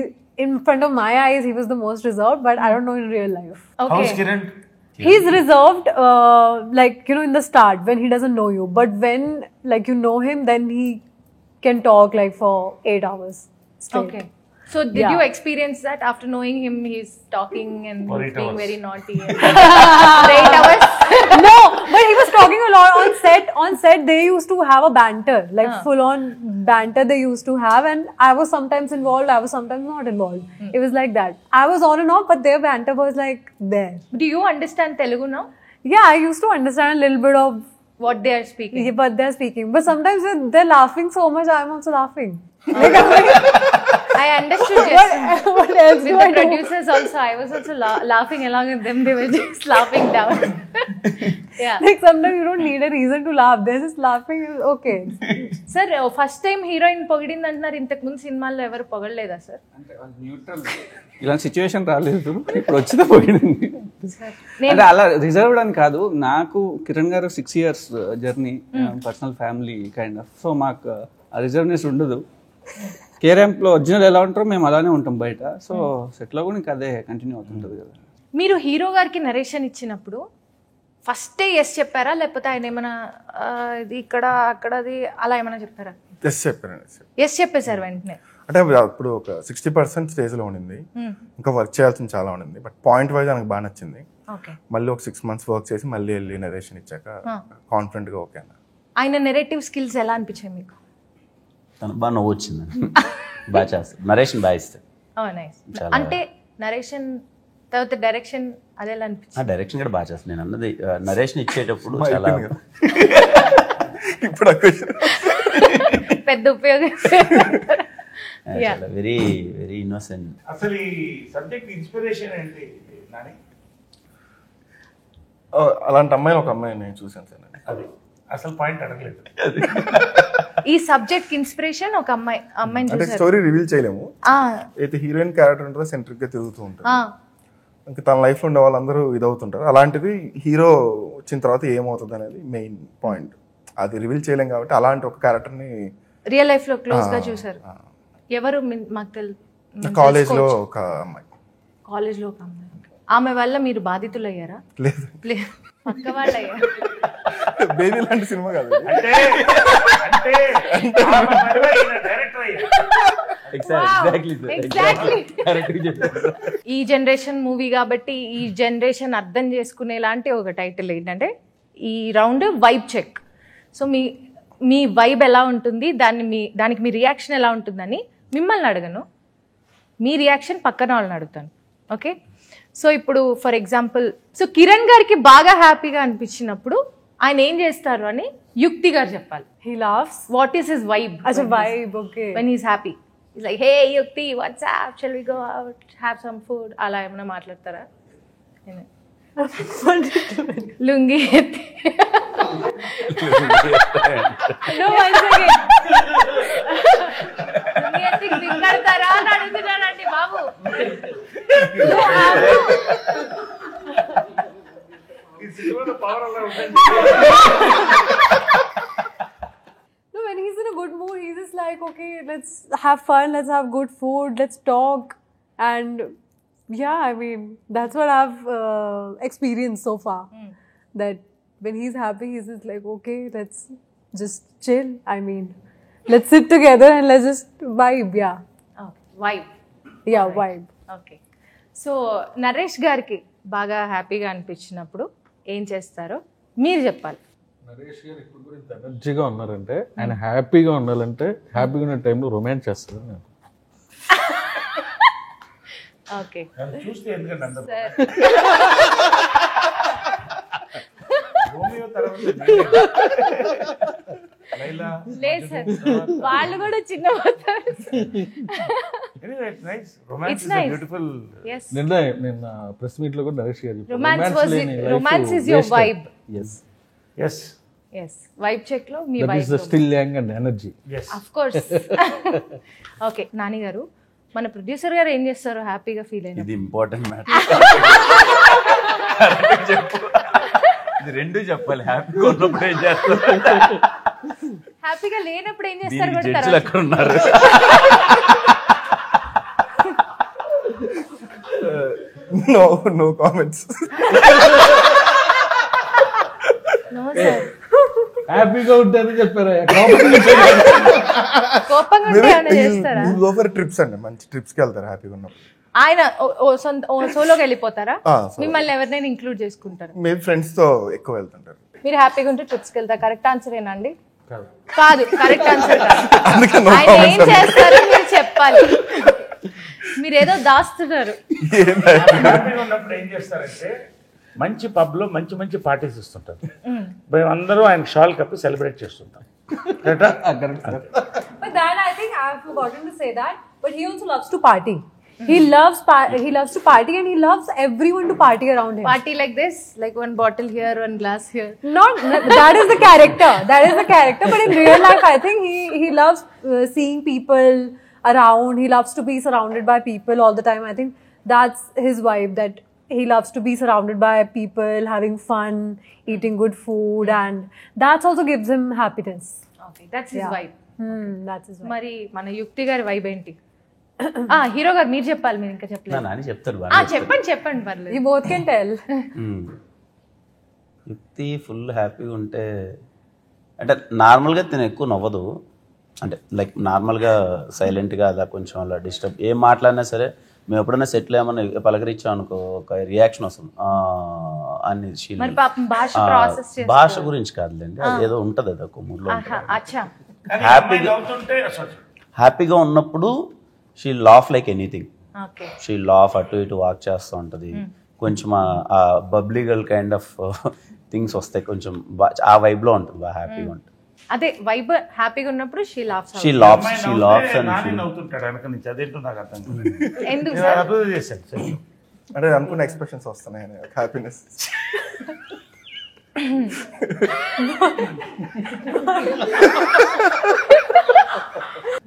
in front of my eyes, he was the most reserved, but I don't know in real life. How's Kiran? He's reserved, like, you know, in the start when he doesn't know you, but when like you know him, then he can talk like for 8 hours straight. Okay. So did you experience that after knowing him? He's talking and he's being very naughty. For 8 hours? No, but he was talking a lot on set. On set, they used to have a banter, like full-on banter they used to have, and I was sometimes involved, I was sometimes not involved. It was like that. I was on and off, but their banter was like there. Do you understand Telugu now? Yeah, I used to understand a little bit of What they are speaking? yeah, but they're speaking. But sometimes they're laughing so much, I'm also laughing. I understood. Yes. What else With do the I do? producers also, I was also laughing along with them. They were just laughing down. Yeah. Like sometimes you don't need a reason to laugh. They're just laughing. Okay. Sir first time heroine పొగిడింది అంటున్నారు. ఇంతకు ముందు సినిమాల్లో ఎవరు పొగడలేదా సార్? ఇలాంటి సిచ్యువేషన్ రాలేదు, ఇప్పుడు వచ్చిందా పోయింది. అంటే అలా రిజర్వ్డ్ అని కాదు. నాకు కిరణ్ గారు 6 years journey, personal family kind of. So మాకు ఆ రిజర్వ్నెస్ ఉండదు. కేరాంప్లో ఒరిజినల్ ఎలా ఉంటారో మేము అలానే ఉంటాం బయట. సో సెట్లో కూడా ఇంకా అదే కంటిన్యూ అవుతుంటుంది కదా. మీరు హీరో గారికి నరేషన్ ఇచ్చినప్పుడు ఫస్టే ఎస్ చెప్పారా, లేకపోతే ఆయన ఏమైనా ఇది ఇక్కడ అక్కడది అలా ఏమైనా చెప్పారా? ఎస్ చెప్పాను. ఎస్ చెప్పేశారు వెంటనే? అంటే అప్పుడు ఒక 60% స్టేజ్లో ఉండింది, ఇంకా వర్క్ చేయాల్సింది చాలా ఉండింది. బట్ పాయింట్ వైజ్ నాకు బాగా నచ్చింది. మళ్ళీ ఒక 6 months వర్క్ చేసి మళ్ళీ వెళ్ళి నరేషన్ ఇచ్చాక కాన్ఫిడెంట్గా ఓకే అన్న. ఆయన నెరేటివ్ స్కిల్స్ ఎలా అనిపించాయి మీకు? తనకు బాగా నవ్వు వచ్చింది, బాగా చేస్తాడు. నరేషన్ బాగా ఇస్తాడు. నైస్. అంటే నరేషన్ తర్వాత డైరెక్షన్ అదే ఎలా అనిపించింది? డైరెక్షన్ కూడా బాగా చేస్తాను. నేను అన్నది నరేషన్ ఇచ్చేటప్పుడు చాలా ఇప్పుడు పెద్ద ఉపయోగం. Very very innocent. అసలు ఈ సబ్జెక్ట్ ఇన్స్పిరేషన్ ఏంటి నాని? అలాంటి అమ్మాయిని ఒక అమ్మాయిని నేను చూశాను సార్ నేను. అది అసలు పాయింట్ అడగలేదు. ఈ సబ్జెక్ట్ ఇన్స్పిరేషన్ ఒక అమ్మాయిని అంటే చూసారు. స్టోరీ రివీల్ చేయలేము. ఆ, అయితే హీరోయిన్ క్యారెక్టర్ ఉంటుందో సెంట్రిక్ గా తిరుగుతూ ఉంటుంది. ఆ, ఇంకా తన లైఫ్ లో ఉండే వాళ్ళందరూ ఇదవుతుంటారు. అలాంటిది హీరో వచ్చిన తర్వాత ఏమవుతుంది అనేది మెయిన్ పాయింట్. అది రివీల్ చేయలేం కాబట్టి అలాంటి ఒక క్యారెక్టర్ ని రియల్ లైఫ్ లో క్లోజ్ గా చూసారు. ఎవరు మాకు కాలేజ్ లో ఒక అమ్మాయి. కాలేజ్ లో ఒక అమ్మాయి. ఆమె వల్ల మీరు బాధితులు అయ్యారా? లేదు, లేదు, పక్క వాళ్ళు అయ్యారు. బేబీ లాంటి సినిమా కాదు. అంటే అంటే ఆమె మధ్యలో ఈయన డైరెక్టర్ అయ్యారు. Exactly. ఈ జనరేషన్ మూవీ కాబట్టి ఈ జనరేషన్ అర్థం చేసుకునేలాంటి ఒక టైటిల్ ఏంటంటే ఈ రౌండ్ వైబ్ చెక్. సో మీ వైబ్ ఎలా ఉంటుంది, దానికి మీ రియాక్షన్ ఎలా ఉంటుందని మిమ్మల్ని అడగను, మీ రియాక్షన్ పక్కన వాళ్ళని అడుగుతాను. ఓకే, సో ఇప్పుడు ఫర్ ఎగ్జాంపుల్, సో కిరణ్ గారికి బాగా హ్యాపీగా అనిపించినప్పుడు ఆయన ఏం చేస్తారు అని యుక్తి గారు చెప్పాలి. He laughs. What is his vibe? As a vibe, okay. when he's happy, he's like, hey Yukti, what's up, shall we go out, have some food? అలా ఏమైనా మాట్లాడతారా? లుంగి ఎత్తి No, once again. లుంగి ఎత్తి దిగడతారా అని అడుగుతున్నానండి బాబు. ఈ సినిమాలో పవర్ అలా ఉంటుంది. No, when he's in a good mood, he's just like, okay, let's have fun, let's have good food, let's talk. And yeah, I mean, that's what I've experienced so far. That when he's happy, he's just like, okay, let's just chill. I mean, let's sit together and let's just vibe, yeah. Vibe. Yeah, vibe. Okay, so Naresh గారికి బాగా హ్యాపీగా అనిపించినప్పుడు ఏం చేస్తారో మీరు చెప్పాలి. నరేష్ గారు ఇప్పుడు కూడా ఇంత ఎనర్జీగా ఉన్నారంటే ఆయన హ్యాపీగా ఉండాలంటే హ్యాపీగా ఉన్న టైంలో రొమాన్స్ చేస్తారు. నేను ఓకే, నన్ను చూస్తే ఎందుకంటే అందరూ రోమియో తర్వాత లైలా. లేదు సార్, వాళ్ళు కూడా చిన్న అవుతారు. Anyway, it's nice. Romance It's is nice. a beautiful. Yes, నిన్న ప్రెస్ మీట్ లో కూడా నరేష్ గారు చెప్పారు, romance is your vibe. Yes, Yes. Yes, vibe check లో మీ that vibe is the still young and energy. Yes. Of course. Okay, Nani గారు, మన ప్రొడ్యూసర్ గారు ఏం చేస్తారు హ్యాపీగా ఫీల్ అయిన? ఇది ఇంపార్టెంట్ మ్యాటర్. చెప్పు, ఇది రెండు చెప్పాలి. హ్యాపీగా ఉన్నప్పుడు ఏం చేస్తారు, హ్యాపీగా లేనప్పుడు ఏం చేస్తారు కూడా జడ్జిలు తర్వాత. ఎక్కడ ఉన్నారు? No comments. No sir, హ్యాపీగా ఉంటారని చెప్పారా? కోపంగా ఉంటే ఏమైనా చేస్తారా? గో ఫర్ ట్రిప్స్ అండి, మంచి ట్రిప్స్ కి వెళ్తారు హ్యాపీగా ఉన్నప్పుడు. ఆయన సోలోకి వెళ్ళిపోతారా? solo. మిమ్మల్ని ఎవరినైనా ఇంక్లూడ్ చేసుకుంటారు? మేబీ ఫ్రెండ్స్ తో ఎక్కువ వెళ్తుంటారు. మీరు హ్యాపీగా ఉంటే ట్రిప్స్కి వెళ్తారు. కరెక్ట్ ఆన్సర్ ఏనండి? కాదు, కరెక్ట్ ఆన్సర్ కాదు. అందుకే no ఆయన ఏం comments. చేస్తారో మీరు చెప్పాలి. మీరేదో దాస్తున్నారు. హ్యాపీగా ఉన్నప్పుడు ఏం చేస్తారంటే మంచి పబ్ లో మంచి మంచి పార్టీస్ ఇస్తుంటారు. మేము అందరూ ఆయన షాల్ కప్పి సెలబ్రేట్ చేస్తుంటాం. కరెక్టా? But that, I think I've forgotten to say that, but he also loves to party. He loves to party, and he loves everyone to party around him. Party like this, like one bottle here, one glass here. Not that is the character. That is the character. But in real life, I think he loves seeing people around. He loves to be surrounded by people all the time. I think that's his vibe. That he loves to be surrounded by people, having fun, eating good food, and that also gives him happiness. Okay, that's his vibe. That's his vibe. మరి మన యుక్తి గారి వైబ్ ఏంటి? హీరో గారు మీరు చెప్పాలి, మీరు ఇంకా చెప్పలేదు. నాని చెప్తారు చెప్పండి పర్లేదు. You both can tell. యుక్తి ఫుల్ హ్యాపీగా ఉంటే అంటే నార్మల్గా తిన ఎక్కువ నవ్వదు. అంటే లైక్ నార్మల్గా సైలెంట్గా అలా కొంచెం అలా డిస్టర్బ్ ఏం మాట్లాడినా సరే మేము ఎప్పుడైనా సెటిల్ ఏమన్నా పలకరించాం అనుకో ఒక రియాక్షన్ వస్తుంది అని. మరి పాపం భాష ప్రాసెస్ చేస్తారు. భాష గురించి కాదులేండి, అది ఏదో ఉంటుంది అది ఒక మూడ్లో. అచ్చా, హ్యాపీగా ఉన్నప్పుడు she laugh like anything. Okay, she laugh అటు ఇటు వాక్ చేస్తూ ఉంటుంది. కొంచెం ఆ bubbly girl kind of things వస్తాయి. కొంచెం ఆ వైబ్లో ఉంటుంది, బాగా హ్యాపీగా ఉంటుంది. అదే వైబ్ హ్యాపీగా ఉన్నప్పుడు she laughs. She laughs and Nani నవ్వుతుంటాడు వెనక నుంచి. అదేంటో నాకు అర్థం కాదు. ఎందుకు నేను సార్? అబ్జర్వ్ చేశాను. అంటే అనుకున్న ఎక్స్ప్రెషన్స్ వస్తున్నాయి హ్యాపీనెస్.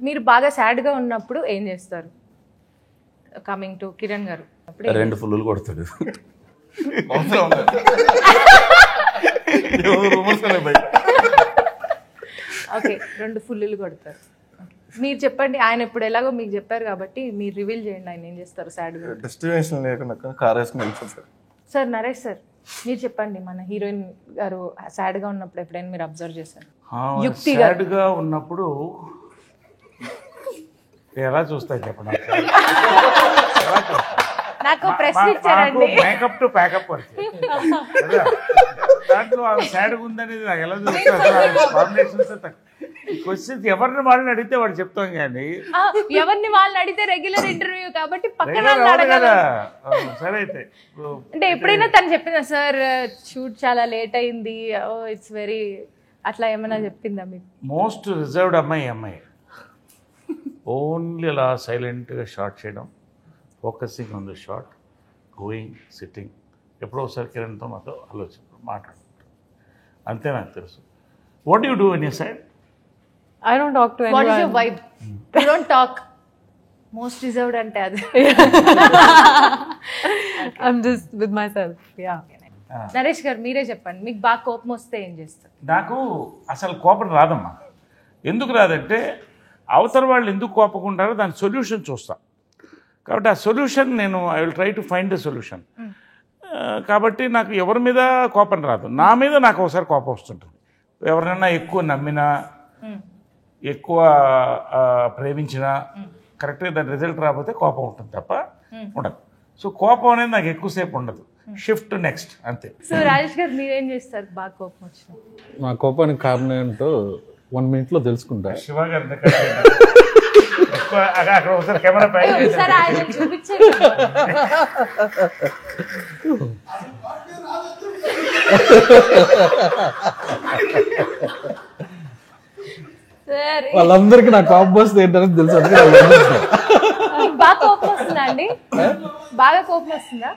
మీరు బాగా సాడ్గా ఉన్నప్పుడు ఏం చేస్తారు? కమింగ్ టు కిరణ్ గారు. 2 ఫుల్లు కొడతాడు. ఓకే, 2 ఫుల్లు కొడతారు. మీరు చెప్పండి, ఆయన ఇప్పుడు ఎలాగో మీకు చెప్పారు కాబట్టి మీరు రివీల్ చేయండి, ఆయన ఏం చేస్తారు సాడ్గా. డెస్టినేషన్ లేకుండా కార్ వేసుకుని వెళ్ళిపోతారు. సార్ నరేష్ సార్ మీరు చెప్పండి, మన హీరోయిన్ గారు సాడ్గా ఉన్నప్పుడు ఎప్పుడైనా మీరు అబ్జర్వ్ చేశారు? యుక్తి గారు సాడ్గా ఉన్నప్పుడు ఎలా చూస్తాయి చెప్పండి. నాకు ప్రశ్న ఇచ్చారండి. మేకప్ టు ప్యాకప్ వరకు దాంట్లో ఆమె సాడ్గా ఉందనేది నాకు ఎలా చూస్తారు? క్వశ్చన్స్ ఎవరిని వాళ్ళని అడిగితే వాడు చెప్తాం కానీ ఎవరిని వాళ్ళని అడిగితే రెగ్యులర్ ఇంటర్వ్యూ కాబట్టి పక్కన కదా. సరే అయితే అంటే ఎప్పుడైనా తను చెప్పిందా సార్ షూట్ చాలా లేట్ అయింది, ఇట్స్ వెరీ అట్లా ఏమైనా చెప్పిందా మీకు? మోస్ట్ రిజర్వ్డ్ అమ్మాయి ఓన్లీ అలా సైలెంట్గా షార్ట్ చేయడం, focusing on the shot, going sitting. ఎప్పుడో ఒకసారి కిరణ్తో మాతో ఆలోచన మాట్లాడుకుంటాం, అంతే నాకు తెలుసు. What you do in your side? I don't talk to anyone. What is your vibe? You don't talk. Most reserved ante adi. I'm just with myself. Yeah. Naresh గారు మీరే చెప్పండి, మీకు బాగా కోపం వస్తే ఏం చేస్తారు? నాకు అసలు కోపం రాదమ్మా. ఎందుకు రాదంటే అవతల వాళ్ళు ఎందుకు కోపకుంటారో దాని సొల్యూషన్ చూస్తా. కాబట్టి ఆ solution I will try to find the solution. కాబట్టి నాకు ఎవరి మీద కోపం రాదు, నా మీద నాకు ఒకసారి కోపం వస్తుంటుంది. ఎవరినైనా ఎక్కువ నమ్మినా, ఎక్కువ ప్రేమించినా కరెక్ట్గా దాని రిజల్ట్ రాకపోతే కోపం ఉంటుంది తప్ప ఉండదు. సో కోపం అనేది నాకు ఎక్కువసేపు ఉండదు, షిఫ్ట్ నెక్స్ట్ అంతే. సో రాజేష్ గారు మీరేం చేస్తారు బాగా కోపం వచ్చిన? నా కోపానికి కారణం ఏంటో 1 minute తెలుసుకుంటా. శివ గారి అక్కడ ఒకసారి కెమెరా సరే ఆయన చూపించండి. వాళ్ళందరికీ నా కోపం వస్తే ఏంటనేది తెలుసు. బాగా కోపం వస్తుందా అండి? బాగా కోపం వస్తుందా?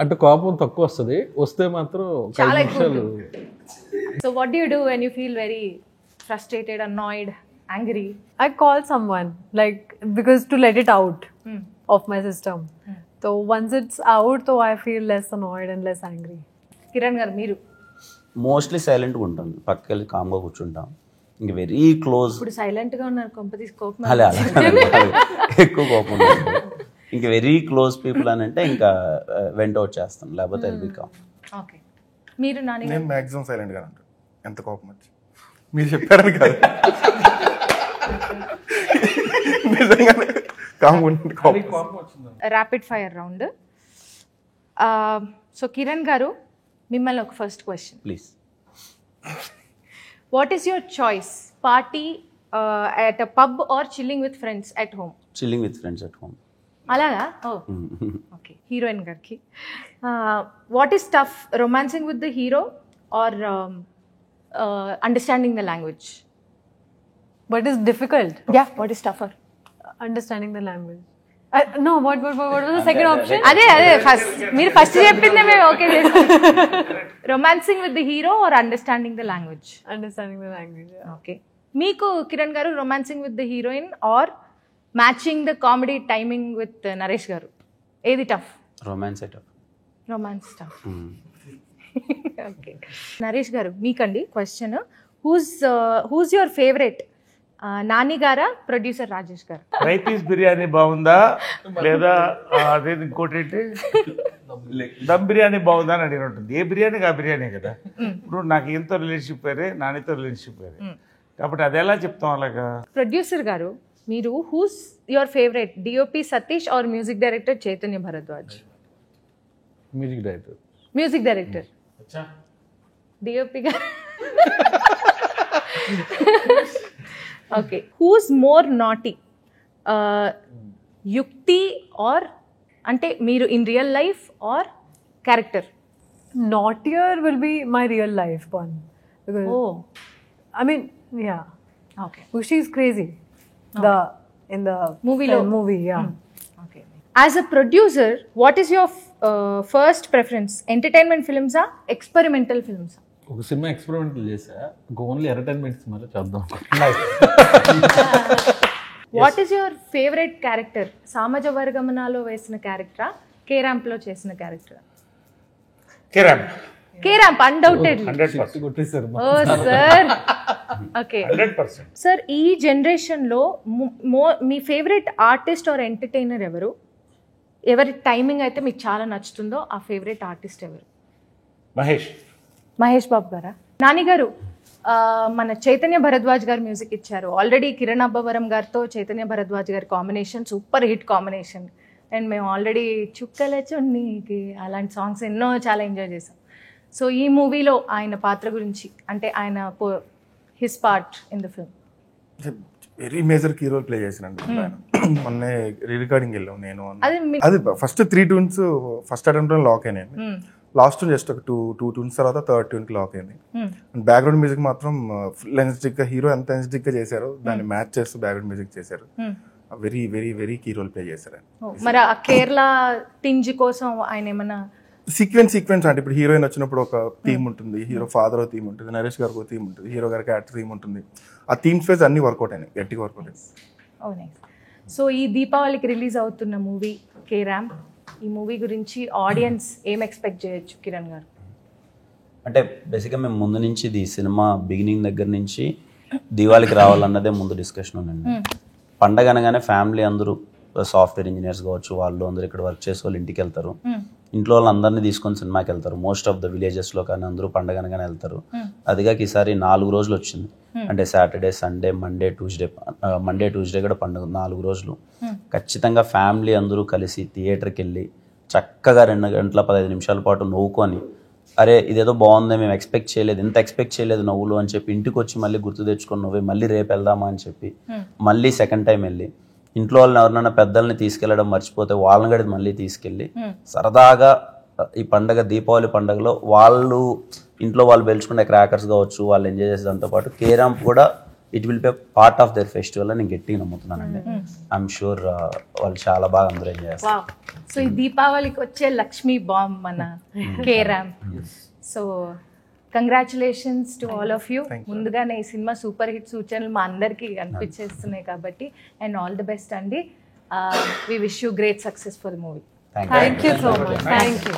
అంటే కోపం తక్కువ వస్తుంది, వస్తే మాత్రం చాలా ఎక్కువ. So what do you do when you feel very frustrated, annoyed, angry? I call someone, like, because to let it out of my system. So once it's out, so I feel less annoyed and less angry. Kiran గారు మీరు? మోస్ట్లీ సైలెంట్గా ఉంటాను, పక్కకి వెళ్ళి కామ్గా కూర్చుంటాం. ఇంక వెరీ క్లోజ్. ఇప్పుడు సైలెంట్ గా ఉన్నారు, కొంపతీసి కోపం అలా ఎక్కువ కోపం ఉంటుంది. ఇంక వెరీ క్లోజ్ పీపుల్ అని అంటే ఇంకా వెంట అవుట్ చేస్తాను, లేకపోతే ఐల్ బి కామ్. ఓకే, మీరు నాని? నేను మ్యాక్సిమం సైలెంట్గా ఉంటాను ఎంత కోపం వచ్చి. మీరు చెప్పారని కాదు, నిజంగానే rapid fire round. So Kiran గారు మిమ్మల్ని ఒక first question please. What is your choice, party at a pub or chilling with friends at home? Chilling with friends at home. అలాగా? ఓకే. హీరోయిన్ గారికి what is tough, romancing with the hero or understanding the language? What is difficult? Yeah, what is tougher? Understanding the language. No, what was the second option? అదే మీరు ఫస్ట్ చెప్పిందే మేము ఓకే చేస్తాం. Romancing with the hero or understanding the language? Understanding the language. Okay. మీకు కిరణ్ గారు romancing with the heroine or matching the comedy timing with Naresh గారు, ఏది tough? Romance tough. Romance tough. Okay. Naresh గారు మీకండి question, who's your favourite, Nani గారా ప్రొడ్యూసర్ రాజేష్ గారు? ఫ్రై పీస్ బిర్యానీ బాగుందా లేదా అదే ఇంకోటి ఏంటి దమ్ బిర్యానీ బాగుందా అని అడిగి ఉంటుంది. ఏ బిర్యానీకి ఆ బిర్యానీ కదా. ఇప్పుడు నాకు ఈయనతో రిలేషన్షిప్ వేరే, నానితో రిలేషన్షిప్ వేరే, కాబట్టి అది ఎలా చెప్తాం అలాగా? ప్రొడ్యూసర్ గారు మీరు who's your favourite, DOP Satish or music director Chaitanya Bharadwaj? Music director. Music director. DOP గారు okay. Who's more naughty, Yukti or అంటే మీరు in real life or character? Naughtier will be my real life one. Because, I mean, yeah. Okay. Because she's crazy. In the Movie film movie, yeah. Okay. As a producer, what is your first preference entertainment ఫిల్మ్సా, ఎక్స్పెరిమెంటల్ ఫిల్మ్సా? ఒక సినిమా ఎక్స్పెరిమెంటల్ చేసా, ఓన్లీ ఎంటర్టైన్మెంట్ సినిమాలో చేద్దాం. What is your favourite character? సామాజ వర్గమనాలో వేసిన క్యారెక్టరా, కే ర్యాంప్లో చేసిన క్యారెక్టరా? K ramp undoubtedly. 100%. కొట్టేశారు. ఓ సార్, ఓకే 100%. సార్. ఈ జనరేషన్లో మీ ఫేవరెట్ ఆర్టిస్ట్ ఆర్ ఎంటర్టైనర్ ఎవరు? ఎవరి టైమింగ్ అయితే మీకు చాలా నచ్చుతుందో ఆ ఫేవరెట్ ఆర్టిస్ట్ ఎవరు? మహేష్ బాబు గారా? నాని గారు, మన చైతన్య భరద్వాజ్ గారు మ్యూజిక్ ఇచ్చారు. ఆల్రెడీ కిరణ్ అబ్బవరం గారితో చైతన్య భరద్వాజ్ గారి combination super hit combination. And మేము ఆల్రెడీ చుక్కల చున్నీకి అలాంటి సాంగ్స్ ఎన్నో చాలా ఎంజాయ్ చేసాం. సో ఈ మూవీలో ఆయన పాత్ర గురించి, అంటే ఆయన his part in the film. Very major key role play చేసినండి. మొన్న రీ రికార్డింగ్ వెళ్ళాం నేను. అది అది ఫస్ట్ 3 tunes ఫస్ట్ అటెంప్ట్ లాక్ అయినాయి. లాస్ట్ ట్యూన్ జస్ట్ ఒక టూ tunes తర్వాత థర్డ్ ట్యూన్కి లాక్ అయింది. బ్యాక్గ్రౌండ్ మ్యూజిక్ మాత్రం ఫుల్ ఎనర్జెటిక్ గా, హీరో ఎంత ఎనర్జెటిక్ గా చేశారో దాన్ని మ్యాచ్ చేస్తూ బ్యాక్గ్రౌండ్ మ్యూజిక్ చేశారు. Very very very key role play చేశారు. మరి ఆ కేరళ టింజ్ కోసం ఆయన ఏమన్నా సీక్వెన్స్ అంటే ఇప్పుడు హీరోయిన్ వచ్చినప్పుడు ఒక థీమ్ ఉంటుంది, హీరో ఫాదర్ థీమ్ ఉంటుంది, నరేష్ గారికి ఒక థీమ్ ఉంటుంది, హీరో గారికి యాక్టర్ థీమ్ ఉంటుంది. ఆ థీమ్స్ వైజ్ అన్ని వర్కౌట్ అయినాయి, గట్టిగా వర్కౌట్ అయింది. అవునాయి. సో ఈ దీపావళికి రిలీజ్ అవుతున్న మూవీ కే ర్యాంప్, ఈ మూవీ గురించి ఆడియన్స్ ఏం ఎక్స్పెక్ట్ చేయొచ్చు కిరణ్ గారు? అంటే బేసిక్గా మేము ముందు నుంచి ఇది సినిమా బిగినింగ్ దగ్గర నుంచి దివాళికి రావాలన్నదే ముందు డిస్కషన్ ఉందండి. పండగ అనగానే ఫ్యామిలీ అందరూ సాఫ్ట్వేర్ ఇంజనీర్స్ కావచ్చు, వాళ్ళు అందరూ ఇక్కడ వర్క్ చేసే వాళ్ళు ఇంటికి వెళ్తారు, ఇంట్లో వాళ్ళందరినీ తీసుకొని సినిమాకి వెళ్తారు. మోస్ట్ ఆఫ్ ద విలేజెస్లో కానీ అందరూ పండగ అనగానే వెళ్తారు. అదిగాక ఈసారి 4 రోజులు వచ్చింది. అంటే సాటర్డే, సండే, మండే, ట్యూస్డే కూడా పండుగ. 4 రోజులు ఖచ్చితంగా ఫ్యామిలీ అందరూ కలిసి థియేటర్కి వెళ్ళి చక్కగా 2 గంటల 15 నిమిషాల పాటు నవ్వుకొని, అరే ఇదేదో బాగుంది, మేము ఎక్స్పెక్ట్ చేయలేదు, ఇంత ఎక్స్పెక్ట్ చేయలేదు నవ్వులు అని చెప్పి ఇంటికి వచ్చి మళ్ళీ గుర్తు తెచ్చుకొని నవ్వే మళ్ళీ రేపు వెళ్దామా అని చెప్పి మళ్ళీ సెకండ్ టైం వెళ్ళి, ఇంట్లో వాళ్ళని ఎవరినైనా పెద్దల్ని తీసుకెళ్లడం మర్చిపోతే వాళ్ళని కూడా మళ్ళీ తీసుకెళ్ళి సరదాగా ఈ పండగ దీపావళి పండుగలో వాళ్ళు ఇంట్లో వాళ్ళు పెంచుకునే క్రాకర్స్ కావచ్చు, వాళ్ళు ఎంజాయ్ చేసే దాంతో పాటు కే ర్యాంప్ కూడా it will be part of their festival అని నేను గట్టిగా నమ్ముతున్నానండి. ఐఎమ్ షూర్ వాళ్ళు చాలా బాగా అందరూ ఎంజాయ్ చేస్తారు. సో ఈ దీపావళికి వచ్చే లక్ష్మీ బాంబ్ మన K ramp. So congratulations to all of you. ముందుగానే ఈ సినిమా సూపర్ హిట్ సూచనలు మా అందరికీ అనిపించేస్తున్నాయి కాబట్టి, అండ్ ఆల్ ది బెస్ట్ అండి. We wish you great success for the movie. Thank you so much. Thank you.